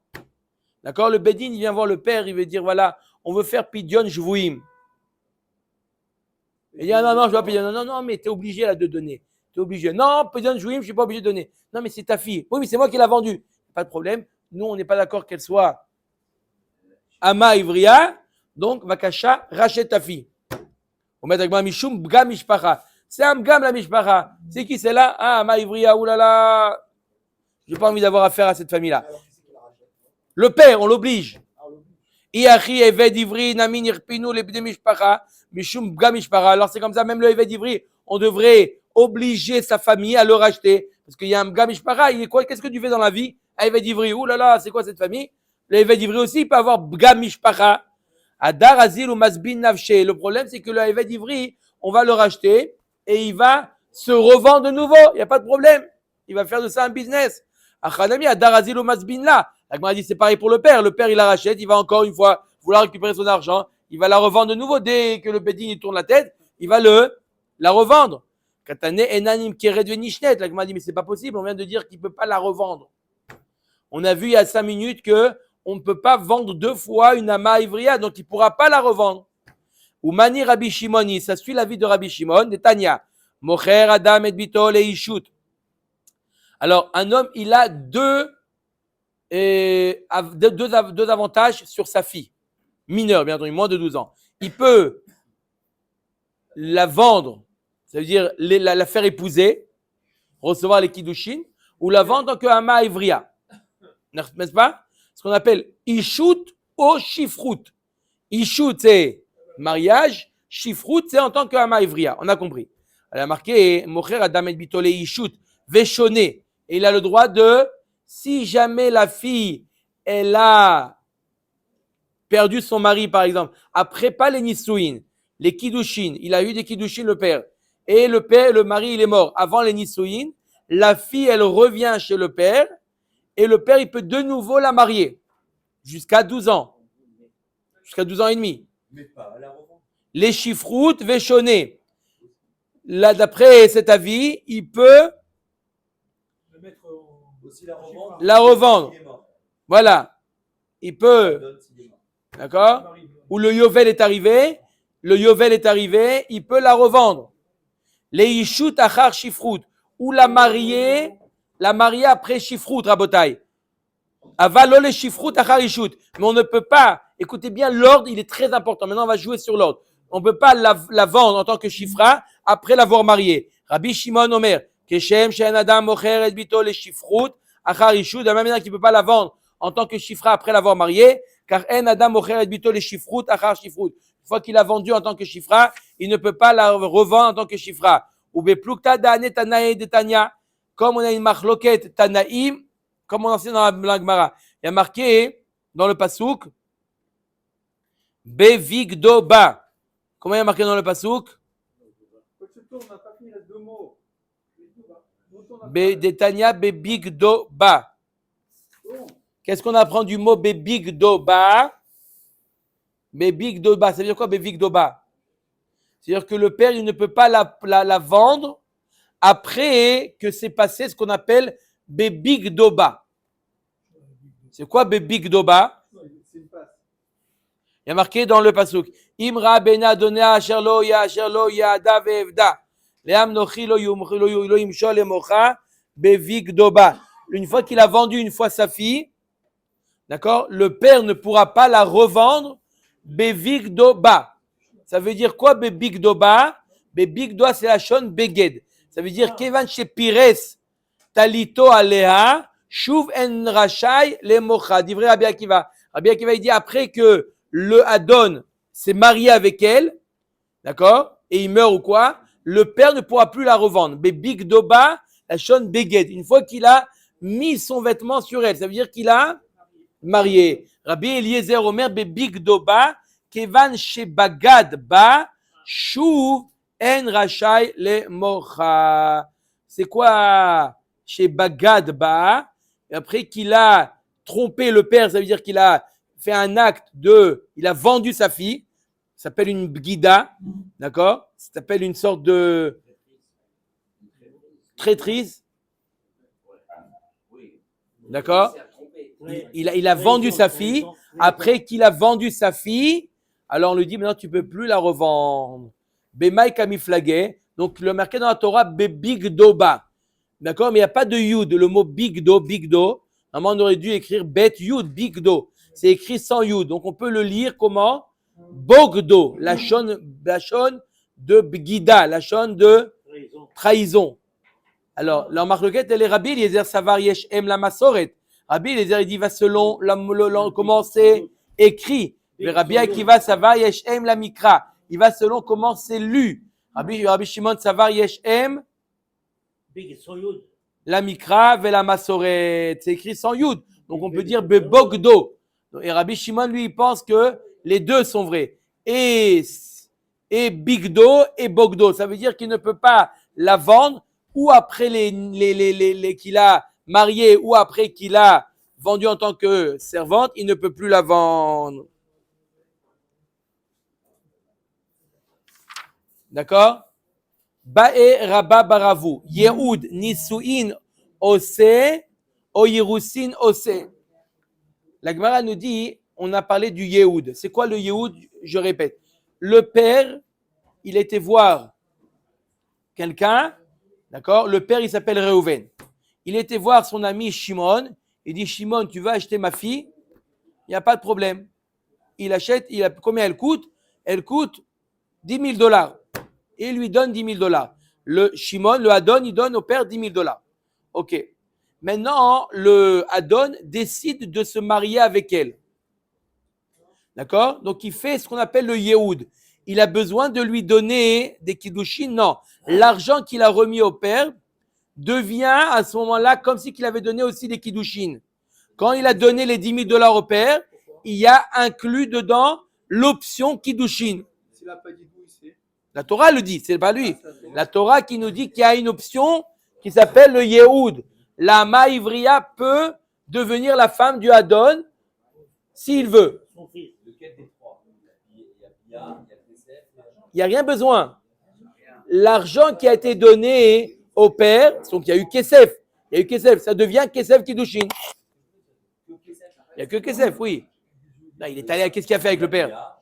[SPEAKER 1] D'accord? Le Bedin, il vient voir le père, il veut dire, voilà, on veut faire Pidyon Jvouim. Il dit, non, je ne vais pas payer. Non, mais tu es obligé là de donner. Tu es obligé. Non, Pidyon Jvouim, je ne suis pas obligé de donner. Non, mais c'est ta fille. Oui, mais c'est moi qui l'ai vendue. Pas de problème. Nous, on n'est pas d'accord qu'elle soit Hama Ivria. Donc, Vakasha, rachète ta fille. On met avec Mishum Bgam Mishpacha. C'est un Bgam la Mishpacha. C'est qui c'est là? Ah, Hama Ivria, oulala. Je n'ai pas envie d'avoir affaire à cette famille-là. Le père, on l'oblige. Iachi Eved Ivri Namin Irpinu Lebde Mishpacha Mishum Bgam Mishpacha. Alors c'est comme ça, même le Eved Ivri, on devrait obliger sa famille à le racheter. Parce qu'il y a un Bgam Mishpacha, il est quoi? Qu'est-ce que tu fais dans la vie? Un Eved Ivri, oulala, c'est quoi cette famille? Le Eved Ivri aussi, il peut avoir Bgam Mishpacha. Adar Azil ou Masbin Navche. Le problème, c'est que le Eved Ivri, on va le racheter et il va se revendre de nouveau. Il n'y a pas de problème. Il va faire de ça un business. Achanami Adar Azil ou Masbin là. La Gemara dit c'est pareil pour le père. Le père, il la rachète, il va encore une fois vouloir récupérer son argent. Il va la revendre de nouveau. Dès que le Bedin il tourne la tête, il va la revendre. Katane Enanim Kered Venishnet. La Gemara dit mais c'est pas possible. On vient de dire qu'il ne peut pas la revendre. On a vu il y a 5 minutes que on ne peut pas vendre 2 fois une Hama Ivria, donc il ne pourra pas la revendre. Ou Mani Rabbi Shimoni, ça suit l'avis de Rabbi Shimon, de Tanya. Mocher Adam et Bito le Ishut. Alors, un homme, il a deux avantages sur sa fille. Mineure, bien entendu, moins de 12 ans. Il peut la vendre, ça veut dire la faire épouser, recevoir les kiddushin, ou la vendre en tant que Hama Ivria. N'est-ce pas? ce qu'on appelle ishut ou shifrut. Ishut, c'est mariage. Shifrut, c'est en tant qu'ama ivria. On a compris. Elle a marqué Mocher Adam et Bitole Ishut Veshone. Et il a le droit de, si jamais la fille, elle a perdu son mari, par exemple, après pas les Nisuin, les Kiddushin, il a eu des Kiddushin, le père. Et le mari, il est mort avant les Nisuin. La fille, elle revient chez le père. Et le père, il peut de nouveau la marier. Jusqu'à 12 ans. Jusqu'à 12 ans et demi.
[SPEAKER 6] Mais pas à la revente.
[SPEAKER 1] Les Shifrut Veshone. Là, d'après cet avis, il peut
[SPEAKER 3] Le mettre
[SPEAKER 6] Aussi la revente.
[SPEAKER 1] la revendre.
[SPEAKER 6] Il est mort.
[SPEAKER 1] Voilà. Il peut,
[SPEAKER 6] Donne s'il est mort.
[SPEAKER 1] d'accord? Ou le Yovel est arrivé, il peut la revendre. Les Ishut Achar Shifrut. Ou la marier après Shifrut, Rabotai. Avalo les Shifrut Achar Ishut. Mais on ne peut pas, écoutez bien, l'ordre, il est très important. Maintenant, on va jouer sur l'ordre. On ne peut pas la vendre en tant que Shifra après l'avoir mariée. Rabbi Shimon Omer, Keshem She'en Adam Mocher et Bito les Shifrut Achar Ishut. De la même manière qu'il ne peut pas la vendre en tant que Shifra après l'avoir mariée, car En Adam Mocher et Bito les Shifrut Achar Shifrut. Une fois qu'il a vendu en tant que Shifra, il ne peut pas la revendre en tant que Shifra. Ou Beplukta Da'ane Tanae de Tanya, comme on a une marloquette Tanaïm, comme on enseigne dans la Gemara. Il y a marqué dans le Pasuk, Bevigdoba. Comment il y a marqué dans le Pasuk?
[SPEAKER 2] On n'a pas fini les deux mots.
[SPEAKER 1] Detania Bebigdoba. Qu'est-ce qu'on apprend du mot Bebigdoba? Bebigdoba, ça veut dire quoi Bebigdoba? C'est-à-dire que le père, il ne peut pas la vendre après que c'est passé ce qu'on appelle Bebigdoba. C'est quoi Bebigdoba?
[SPEAKER 2] C'est une passe.
[SPEAKER 1] Il y a marqué dans le pasuk Imra bena donea asher lo yada ve'evda le'am nochi lo yimshol emocha bevigdoba. Une fois qu'il a vendu une fois sa fille, d'accord, le père ne pourra pas la revendre bevigdoba. Ça veut dire quoi bevigdoba? Bevigdoba, c'est la shon beged. Ça veut dire kevan shepires talito aleha shuv en rachai lemocha. Divrei Rabbi Akiva. Rabbi Akiva, il dit après que le Adon s'est marié avec elle, d'accord, et il meurt ou quoi, le père ne pourra plus la revendre. Bebigdoba, la shon beged. Une fois qu'il a mis son vêtement sur elle, ça veut dire qu'il a marié. Rabbi Eliezer Omer Bebigdoba, kevan shebagad ba, shuv en rachai le mocha. C'est quoi shebagad ba? Et après qu'il a trompé le père, ça veut dire qu'il a fait un acte il a vendu sa fille, ça s'appelle une bgida, d'accord? Ça s'appelle une sorte de traîtrise, d'accord? Il a vendu sa fille, après qu'il a vendu sa fille, alors on lui dit maintenant tu peux plus la revendre. Bemaï kamiflagé, donc le marqué dans la Torah, bebigdoba, d'accord? Mais il n'y a pas de yud, le mot bigdo, normalement on aurait dû écrire bet yud, bigdo. C'est écrit sans yud, donc on peut le lire comment? Bogdo, la shon de bgida, la shon de trahison. Alors, la marloquette, elle est Rabbi Eliezer Savar Yesh Em la Masoret. Rabbi Eliezer, il dit, va selon comment c'est écrit. Mais Rabbi Akiva Savar Yesh Em la Mikra. Il va selon comment c'est lu. Rabbi Shimon Savar Yesh Em la Mikra ve la Masoret. C'est écrit sans yud. Donc on peut dire Bogdo. Et Rabbi Shimon, lui, il pense que les deux sont vrais. Et Bigdo et Bogdo. Ça veut dire qu'il ne peut pas la vendre ou après qu'il a marié ou après qu'il a vendu en tant que servante, il ne peut plus la vendre. D'accord? Ba'e Rabba Baravu. Yehoud Nisuin Ose O Yerusin Ose. La Gemara nous dit, on a parlé du Yehoud. C'est quoi le Yehoud? Je répète. Le père, il était voir quelqu'un, d'accord? Le père, il s'appelle Reuven. Il était voir son ami Shimon. Il dit, Shimon, tu vas acheter ma fille? Il n'y a pas de problème. Il achète, combien elle coûte? Elle coûte $10,000. Et il lui donne $10,000. Le Shimon, le Adon, il donne au père $10,000. Ok. Maintenant, le Adon décide de se marier avec elle. D'accord? Donc, il fait ce qu'on appelle le Yehoud. Il a besoin de lui donner des kiddushin. Non. L'argent qu'il a remis au père devient à ce moment-là comme si qu'il avait donné aussi des kiddushin. Quand il a donné les $10,000 au père, il y a inclus dedans l'option kiddushin.
[SPEAKER 2] S'il n'a pas dit d'où il sait.
[SPEAKER 1] La Torah le dit, c'est pas lui. La Torah qui nous dit qu'il y a une option qui s'appelle le Yehoud. La Maïvria peut devenir la femme du Adon s'il veut.
[SPEAKER 5] Son fils.
[SPEAKER 6] Lequel des trois? Il y a Bia, il y a Kesef.
[SPEAKER 1] Il n'y a rien besoin. L'argent qui a été donné au père, donc il y a eu Kesef. Il y a eu Kesef, ça devient Kesef Kiddushin. Il n'y a que Kesef, oui. Là, il est allé, qu'est-ce qu'il a fait avec le père?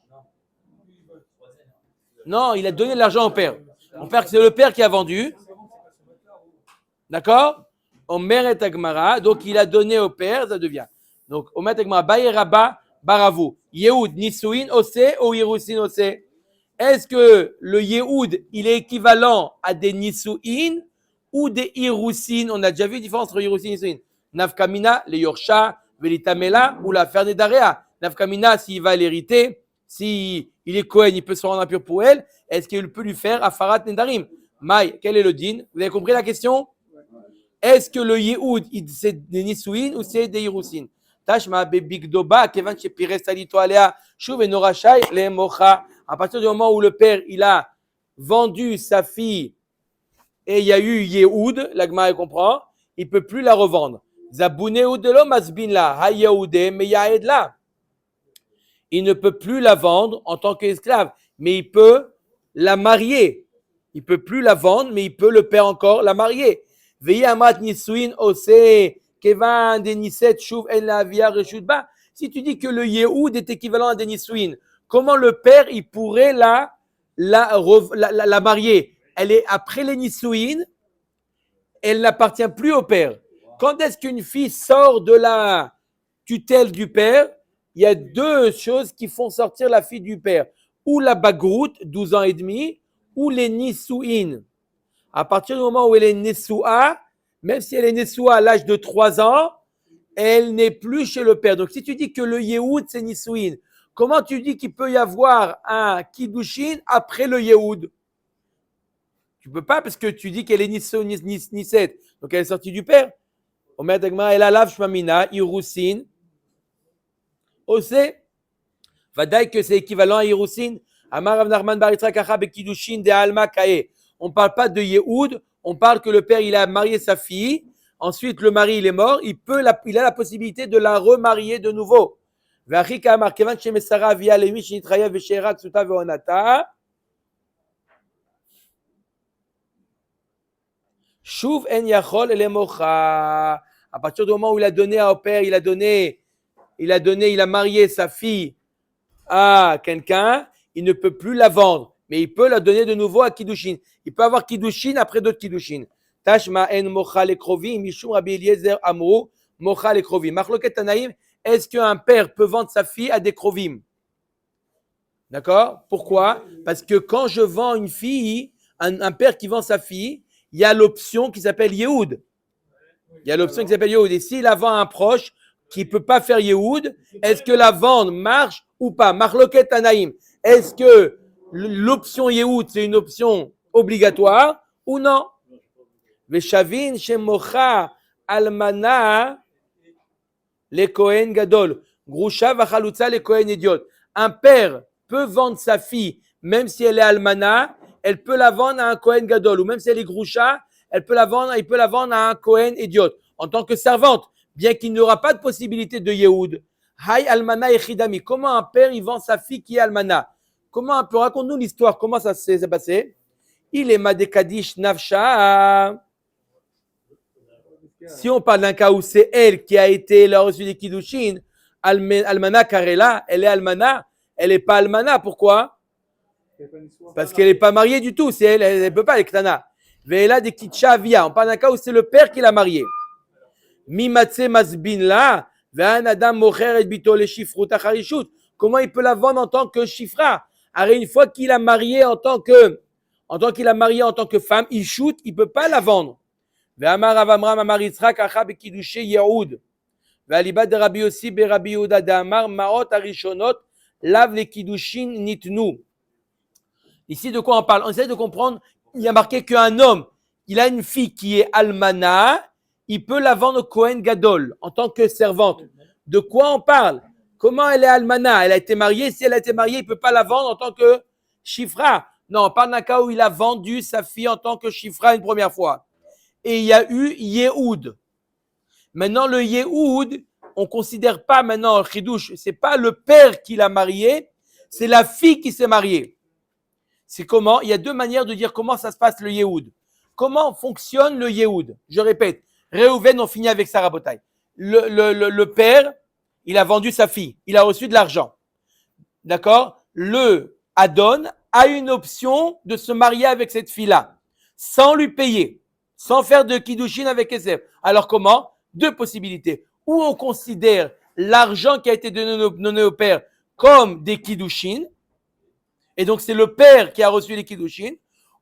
[SPEAKER 1] Non, il a donné de l'argent au père. Mon père, c'est le père qui a vendu. D'accord? Omer et Agmara, donc il a donné au père, ça devient. Donc, Omer et Agmara, Baye Rabba, Baravu. Yehoud, Nisuin, Ose, ou Yerusin, Ose. Est-ce que le Yehoud, il est équivalent à des Nisuin ou des Irusin? On a déjà vu la différence entre Irusin et Nisuin. Nafkamina, le Yorsha, Velitamela ou la Fernedarea. Nafkamina, s'il va l'hériter, s'il est Cohen, il peut se rendre impur pour elle. Est-ce qu'il peut lui faire Afarat Nedarim? Maï, quel est le din? Vous avez compris la question? Est-ce que le Yehoud, c'est des Nisuin ou c'est des Irusin? Tashma bebigdoba, kevan shepires salito alea, shuv enorashai le mocha. À partir du moment où le père, il a vendu sa fille et il y a eu Yehoud, la Gemara comprend, il peut plus la revendre. Zabuneu de l'homme masbin la, ha Yehoudé, mais yaed la. Il ne peut plus la vendre en tant qu'esclave, mais il peut la marier. Il peut plus la vendre, mais il peut le père encore la marier. Veillez amat nisuin ose kevan deniset shuv en la via reshutba. Si tu dis que le Yehoud est équivalent à des nisuin, comment le père il pourrait la marier? Elle est après les nisuin, elle n'appartient plus au père. Quand est-ce qu'une fille sort de la tutelle du père? Il y a deux choses qui font sortir la fille du père. Ou la bagrout, 12 ans et demi, ou les nisuin. À partir du moment où elle est Nessoua, même si elle est Nessoua à l'âge de 3 ans, elle n'est plus chez le père. Donc, si tu dis que le Yehoud, c'est Nisuin, comment tu dis qu'il peut y avoir un Kiddushin après le Yehoud? Tu peux pas parce que tu dis qu'elle est Niset. Donc, elle est sortie du père. Omer Dagma, elle a lav shmamina, Irusin. Ose. Vadaï que c'est équivalent à Irusin. Amar Rav Nachman bar Yitzhak Acha be Kiddushin de Alma Kae. On ne parle pas de Yehoud, on parle que le père il a marié sa fille, ensuite le mari il est mort, il a la possibilité de la remarier de nouveau. Shuv en yachol elemocha. À partir du moment où il a donné au père, il a marié sa fille à quelqu'un, il ne peut plus la vendre. Mais il peut la donner de nouveau à Kiddushin. Il peut avoir Kiddushin après d'autres Kiddushin. Tashma en mocha lekrovim, mishum Rabbi Eliezer amru, mocha lekrovim. Machloket Tanaïm, est-ce qu'un père peut vendre sa fille à des krovim? D'accord? Pourquoi? Parce que quand je vends une fille, un père qui vend sa fille, il y a l'option qui s'appelle Yehoud. Il y a l'option qui s'appelle Yehoud. Et s'il la vend à un proche qui ne peut pas faire Yehoud, est-ce que la vente marche ou pas? Machloket Tanaïm, est-ce que l'option Yehoud, c'est une option obligatoire ou non? Veshavin shemocha almana le Kohen gadol. Grusha vachalutza le Kohen idiot. Un père peut vendre sa fille, même si elle est almana, elle peut la vendre à un Kohen gadol. Ou même si elle est grusha, il peut la vendre à un Kohen idiot. En tant que servante, bien qu'il n'aura pas de possibilité de Yehoud. Hay almana echidami. Comment un père il vend sa fille qui est almana? Comment un peu, raconte-nous l'histoire, comment ça s'est passé? Il est Madekadish Navsha. Si on parle d'un cas où c'est elle qui a été la reçue des Kiddushin, Almana Karela, elle est Almana, elle n'est pas Almana. Pourquoi? Parce qu'elle n'est pas mariée du tout. C'est elle ne peut pas, elle est Ktana. Ve'ela de Kitcha Via. On parle d'un cas où c'est le père qui l'a mariée. Mimatse Masbin la, Ve'an Adam Mocher et Bito le Shifrut Acharishut. Comment il peut la vendre en tant que Shifra? Alors, une fois qu'il a marié en tant que femme, il shoot, il ne peut pas la vendre. Ve'amar Rav Amram Amar Yitzchak acha bekiddushe Yehoud. Ve'alibad de Rabbi Yossi beRabbi Yehuda de'amar ma'ot arishonot lav lekiddushin nitnu. Ici, de quoi on parle? On essaie de comprendre. Il y a marqué qu'un homme, il a une fille qui est almana, il peut la vendre au Kohen Gadol en tant que servante. De quoi on parle? Comment elle est almana? Elle a été mariée. Si elle a été mariée, il ne peut pas la vendre en tant que shifra. Non, on parle d'un cas où il a vendu sa fille en tant que shifra une première fois. Et il y a eu Yehoud. Maintenant, le Yehoud, on ne considère pas maintenant le chidouche. Ce n'est pas le père qui l'a marié, c'est la fille qui s'est mariée. C'est comment? Il y a deux manières de dire comment ça se passe le Yehoud. Comment fonctionne le Yehoud? Je répète, Réhouven, on finit avec Sarah Botaï. Le père, il a vendu sa fille, il a reçu de l'argent. D'accord? Le Adon a une option de se marier avec cette fille-là, sans lui payer, sans faire de kiddushin avec Kesef. Alors comment? Deux possibilités. Ou on considère l'argent qui a été donné au père comme des kiddushin, et donc c'est le père qui a reçu les kiddushin.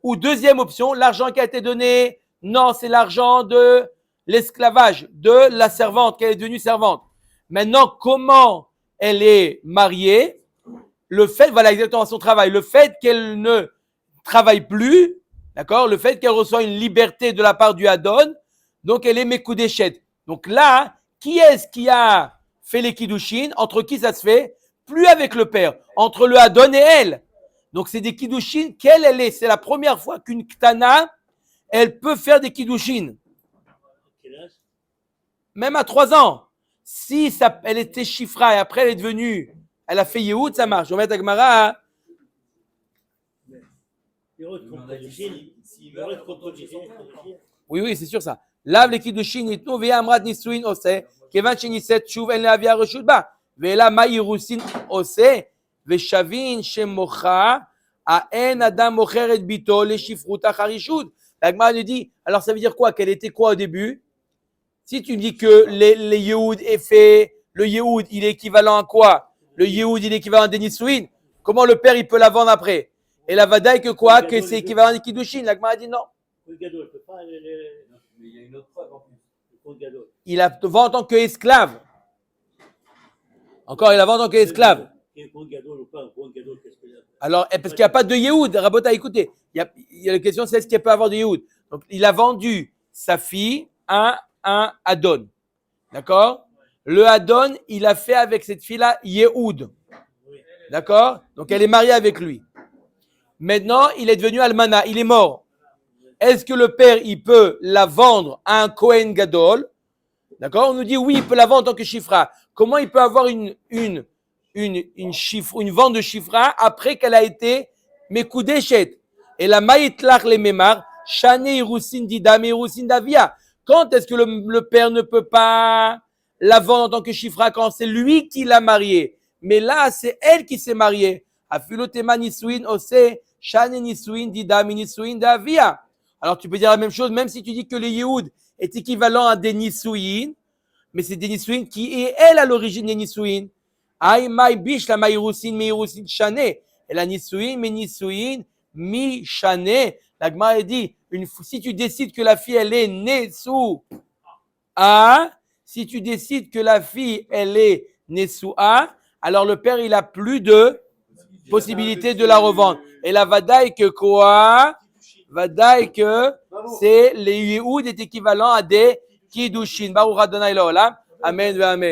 [SPEAKER 1] Ou deuxième option, l'argent qui a été donné, non, c'est l'argent de l'esclavage, de la servante, qu'elle est devenue servante. Maintenant, comment elle est mariée? Le fait, voilà exactement son travail, le fait qu'elle ne travaille plus, d'accord, le fait qu'elle reçoit une liberté de la part du Adon, donc elle est Mekoudeshet. Donc là, qui est-ce qui a fait les kiddushin? Entre qui ça se fait? Plus avec le père, entre le Adon et elle. Donc c'est des kiddushin, quelle elle est? C'est la première fois qu'une ktana, elle peut faire des kiddushin. Même à 3 ans. Si ça, elle était shifra et après elle est devenue, elle a fait Yehoud, ça marche. On met Agmara. Oui, c'est sûr ça. Lav les kiddushin itnu veya amrat nisuin ose, kevan sheniset shuv en leavia reshut ba. Ve'ela ma yirusin ose, ve'shavin shemocha, aen adam mocher et bito le shifruta harishut. L'Agmara nous dit, alors ça veut dire quoi? Qu'elle était quoi au début? Si tu dis que les Yehoud est fait, le Yehoud il est équivalent à quoi? Le Yehoud il est équivalent à des Nisuin. Comment le père il peut la vendre après? Et la Vadaï que quoi? Que c'est équivalent à des Kiddushin. L'Agmara dit non.
[SPEAKER 6] Mais il y a une autre preuve en plus.
[SPEAKER 1] Il la vend en tant qu'esclave. Encore, il la vend en tant qu'esclave. Alors, parce qu'il n'y a pas de Yehoud. Rabota, écoutez, il y a la question, c'est est-ce qu'il peut avoir de Yehoud? Donc, il a vendu sa fille à un Adon. D'accord? Le Adon, il a fait avec cette fille-là Yehoud. D'accord? Donc, elle est mariée avec lui. Maintenant, il est devenu Almana. Il est mort. Est-ce que le père, il peut la vendre à un Kohen Gadol? D'accord? On nous dit oui, il peut la vendre en tant que chifra. Comment il peut avoir une vente de chifra après qu'elle a été Mekoudeshet? Et la Maïtlach le Memar, Shane Irusin Didam Irusin Davia. Quand est-ce que le père ne peut pas la vendre en tant que chifra? Quand c'est lui qui l'a mariée. Mais là, c'est elle qui s'est mariée. Afilotema Nisuin Ose, Shane Nisuin Didam Nisuin Davia. Alors tu peux dire la même chose, même si tu dis que le Yehoud est équivalent à des Nisuin, mais c'est des Nisuin qui est elle à l'origine des Nisuin. Aïe maï bish la maïrousin maïrousin Shane. Et la Nisuin, mais Nisuin, mi Shane. La Gemara dit, si tu décides que la fille elle est née sous A, si tu décides que la fille elle est née sous A, alors le père il a plus de possibilité de la revendre. Et la Vadaï que quoi? Vadaï que c'est les Yehoud est équivalent à des Kiddushin. Baruch Adonai L'Olam. Amen ve Amen.